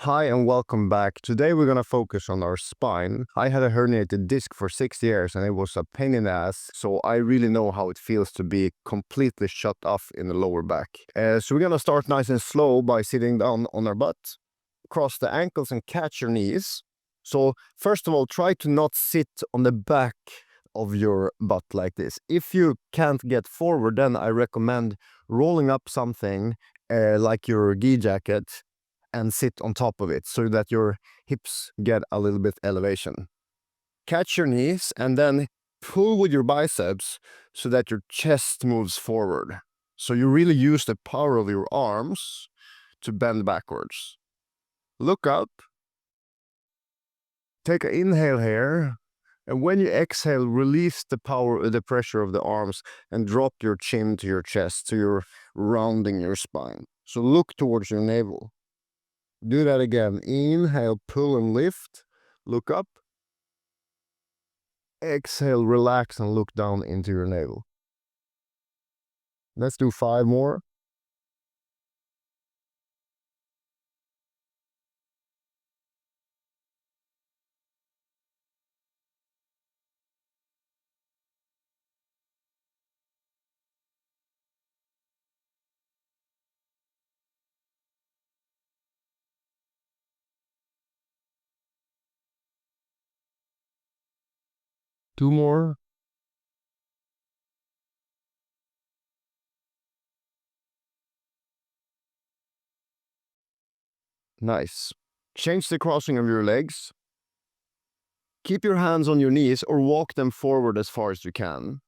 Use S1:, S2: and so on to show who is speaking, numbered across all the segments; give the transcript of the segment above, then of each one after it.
S1: Hi and welcome back. Today we're going to focus on our spine. I had a herniated disc for 6 years and it was a pain in the ass, so I really know how it feels to be completely shut off in the lower back. So we're going to start nice and slow by sitting down on our butt. Cross the ankles and catch your knees. So first of all, try to not sit on the back of your butt like this. If you can't get forward, then I recommend rolling up something like your gi jacket and sit on top of it so that your hips get a little bit elevation. Catch your knees and then pull with your biceps so that your chest moves forward. So you really use the power of your arms to bend backwards. Look up. Take an inhale here. And when you exhale, release the pressure of the arms and drop your chin to your chest, so you're rounding your spine. So look towards your navel. Do that again. Inhale, pull and lift. Look up. Exhale, relax and look down into your navel. Let's do 5 more. Two more. Nice. Change the crossing of your legs. Keep your hands on your knees or walk them forward as far as you can.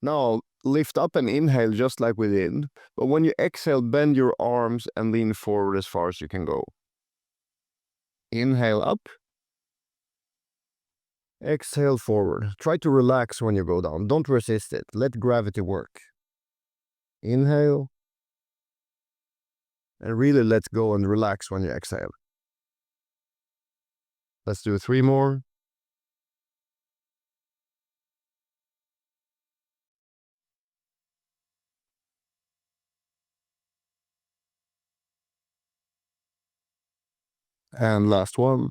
S1: Now, lift up and inhale just like we did. But when you exhale, bend your arms and lean forward as far as you can go. Inhale up. Exhale forward. Try to relax when you go down. Don't resist it. Let gravity work. Inhale. And really let go and relax when you exhale. Let's do 3 more. And last one.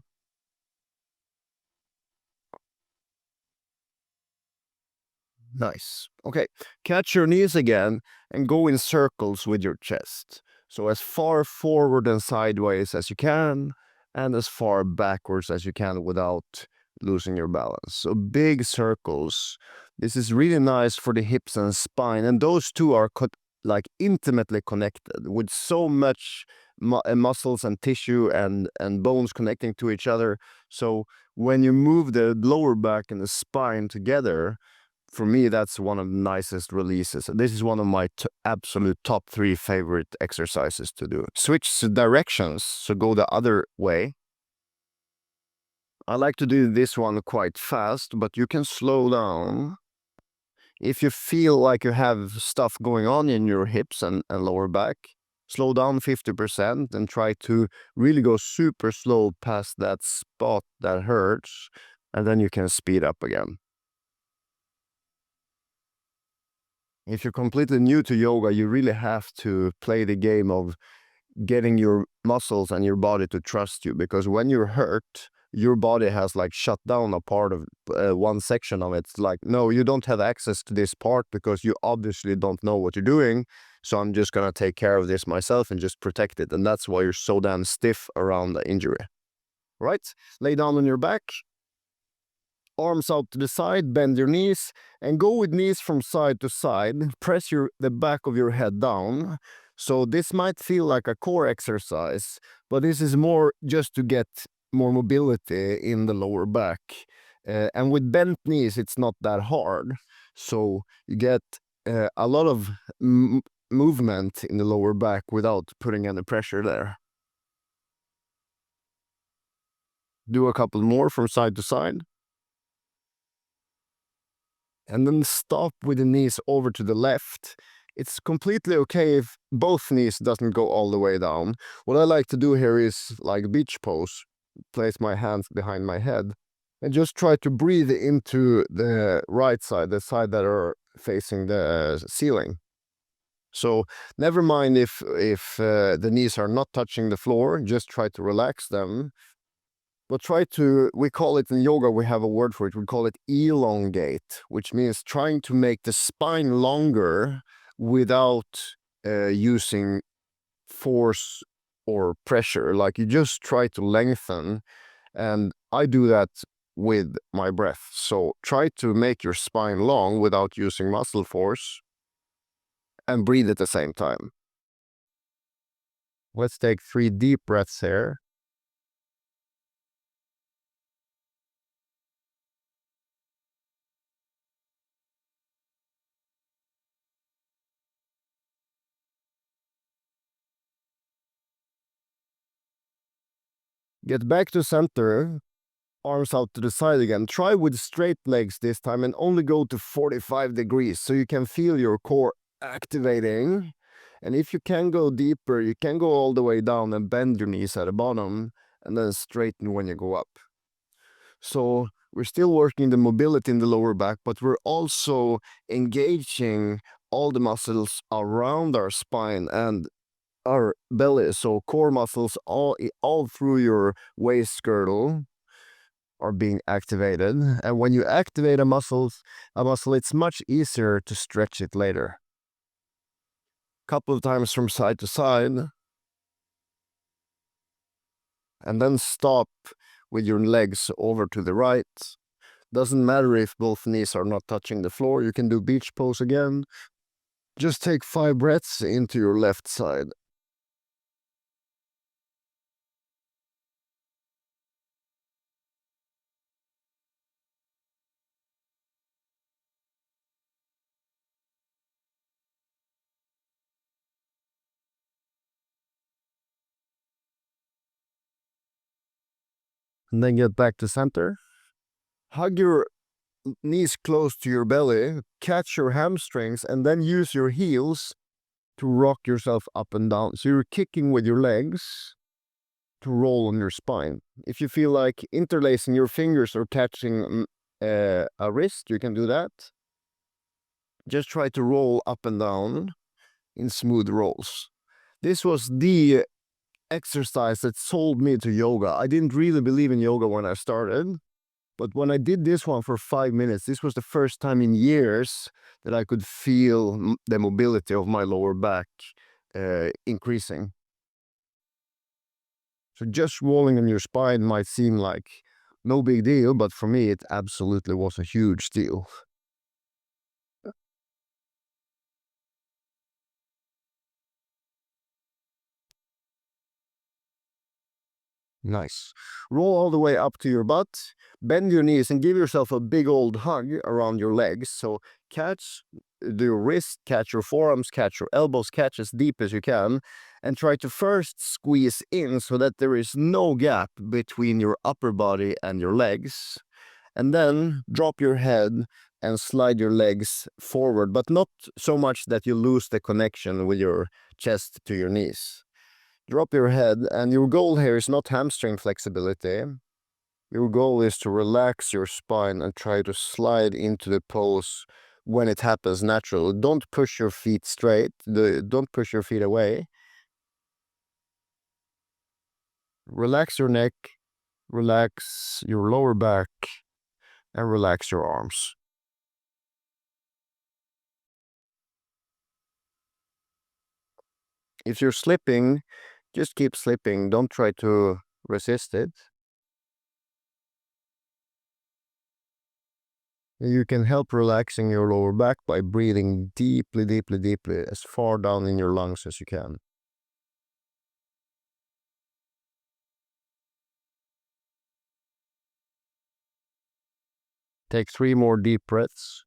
S1: Nice. Okay, catch your knees again and go in circles with your chest. So as far forward and sideways as you can, and as far backwards as you can without losing your balance. So big circles. This is really nice for the hips and spine, and those two are like intimately connected with so much muscles and tissue and bones connecting to each other. So when you move the lower back and the spine together, for me, that's one of the nicest releases. This is one of my absolute top 3 favorite exercises to do. Switch directions, so go the other way. I like to do this one quite fast, but you can slow down. If you feel like you have stuff going on in your hips and lower back, slow down 50% and try to really go super slow past that spot that hurts, and then you can speed up again. If you're completely new to yoga, you really have to play the game of getting your muscles and your body to trust you, because when you're hurt, your body has like shut down a part of one section of it. It's like, no, you don't have access to this part because you obviously don't know what you're doing. So I'm just going to take care of this myself and just protect it. And that's why you're so damn stiff around the injury. Right? Lay down on your back. Arms out to the side, bend your knees, and go with knees from side to side. Press the back of your head down. So this might feel like a core exercise, but this is more just to get more mobility in the lower back. And with bent knees, it's not that hard. So you get a lot of movement in the lower back without putting any pressure there. Do a couple more from side to side. And then stop with the knees over to the left. It's completely okay if both knees doesn't go all the way down. What I like to do here is like beach pose. Place my hands behind my head and just try to breathe into the right side, the side that are facing the ceiling. So never mind if the knees are not touching the floor, just try to relax them. But we call it in yoga, we have a word for it, we call it elongate, which means trying to make the spine longer without using force or pressure. Like you just try to lengthen, and I do that with my breath. So try to make your spine long without using muscle force and breathe at the same time. Let's take 3 deep breaths here. Get back to center, arms out to the side again. Try with straight legs this time and only go to 45 degrees so you can feel your core activating. And if you can go deeper, you can go all the way down and bend your knees at the bottom and then straighten when you go up. So we're still working the mobility in the lower back, but we're also engaging all the muscles around our spine and our belly. So core muscles all through your waist girdle are being activated. And when you activate a muscle, it's much easier to stretch it later. Couple of times from side to side. And then stop with your legs over to the right. Doesn't matter if both knees are not touching the floor. You can do beach pose again. Just take 5 breaths into your left side. And then get back to center. Hug your knees close to your belly, catch your hamstrings, and then use your heels to rock yourself up and down. So you're kicking with your legs to roll on your spine. If you feel like interlacing your fingers or touching a wrist, you can do that. Just try to roll up and down in smooth rolls. This was the exercise that sold me to yoga. I didn't really believe in yoga when I started, but when I did this one for 5 minutes, this was the first time in years that I could feel the mobility of my lower back increasing. So just rolling on your spine might seem like no big deal, but for me, it absolutely was a huge deal. Nice. Roll all the way up to your butt, bend your knees, and give yourself a big old hug around your legs. So catch your wrist, catch your forearms, catch your elbows, catch as deep as you can, and try to first squeeze in so that there is no gap between your upper body and your legs. And then drop your head and slide your legs forward, but not so much that you lose the connection with your chest to your knees. Drop your head, and your goal here is not hamstring flexibility. Your goal is to relax your spine and try to slide into the pose when it happens naturally. Don't push your feet straight. Don't push your feet away. Relax your neck, relax your lower back, and relax your arms. If you're slipping, just keep slipping. Don't try to resist it. You can help relaxing your lower back by breathing deeply, deeply, deeply, as far down in your lungs as you can. Take 3 more deep breaths.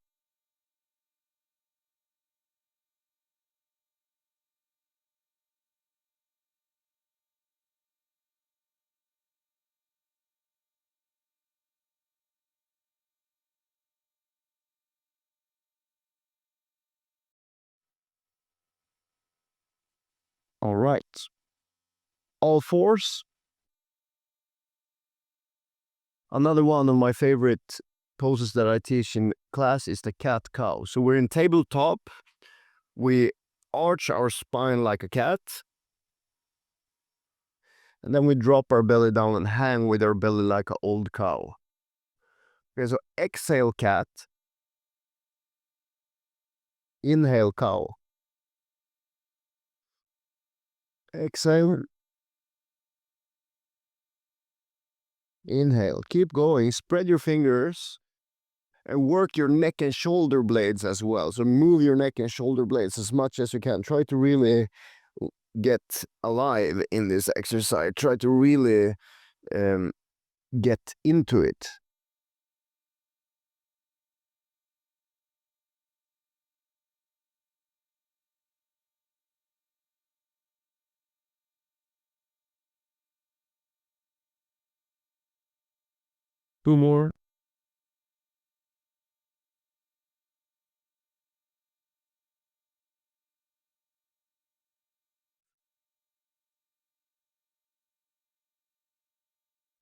S1: All right. All fours. Another one of my favorite poses that I teach in class is the cat-cow. So we're in tabletop. We arch our spine like a cat. And then we drop our belly down and hang with our belly like an old cow. Okay, so exhale cat. Inhale cow. Exhale. Inhale. Keep going. Spread your fingers. And work your neck and shoulder blades as well. So move your neck and shoulder blades as much as you can. Try to really get alive in this exercise. Try to really get into it. Two more.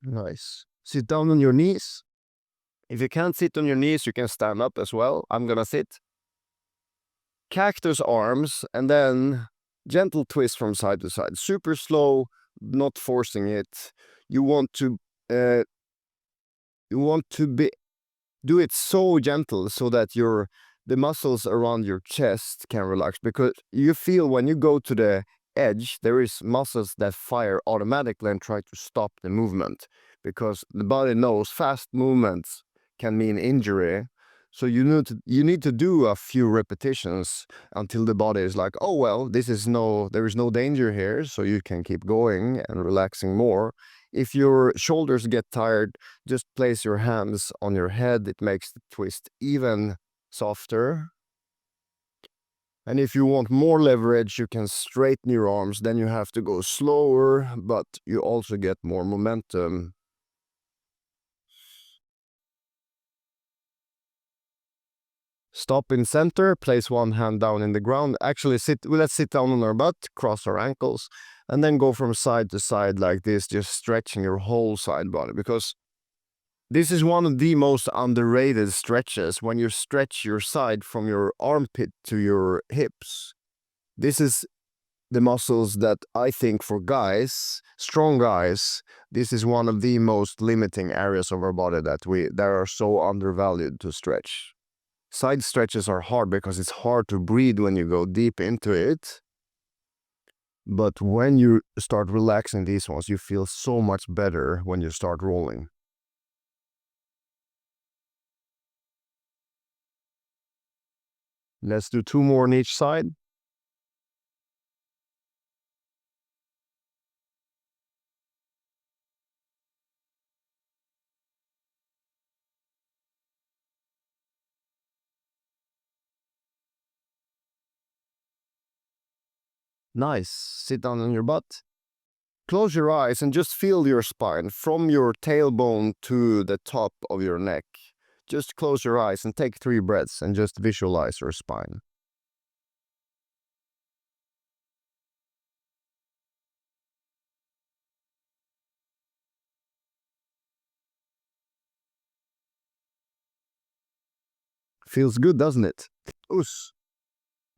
S1: Nice. Sit down on your knees. If you can't sit on your knees, you can stand up as well. I'm gonna sit. Cactus arms, and then gentle twist from side to side. Super slow, not forcing it. You want to uh, do it so gentle so that the muscles around your chest can relax, because you feel when you go to the edge, there is muscles that fire automatically and try to stop the movement, because the body knows fast movements can mean injury. So you need to do a few repetitions until the body is like, oh well, there is no danger here, so you can keep going and relaxing more. If your shoulders get tired, just place your hands on your head. It makes the twist even softer. And if you want more leverage, you can straighten your arms. Then you have to go slower, but you also get more momentum. Stop in center, place one hand down in the ground. Actually, let's sit down on our butt, cross our ankles, and then go from side to side like this, just stretching your whole side body, because this is one of the most underrated stretches. When you stretch your side from your armpit to your hips, this is the muscles that I think for guys, strong guys, this is one of the most limiting areas of our body that are so undervalued to stretch. Side stretches are hard because it's hard to breathe when you go deep into it. But when you start relaxing these ones, you feel so much better when you start rolling. Let's do two more on each side. Nice. Sit down on your butt. Close your eyes and just feel your spine from your tailbone to the top of your neck. Just close your eyes and take 3 breaths and just visualize your spine. Feels good, doesn't it? Us.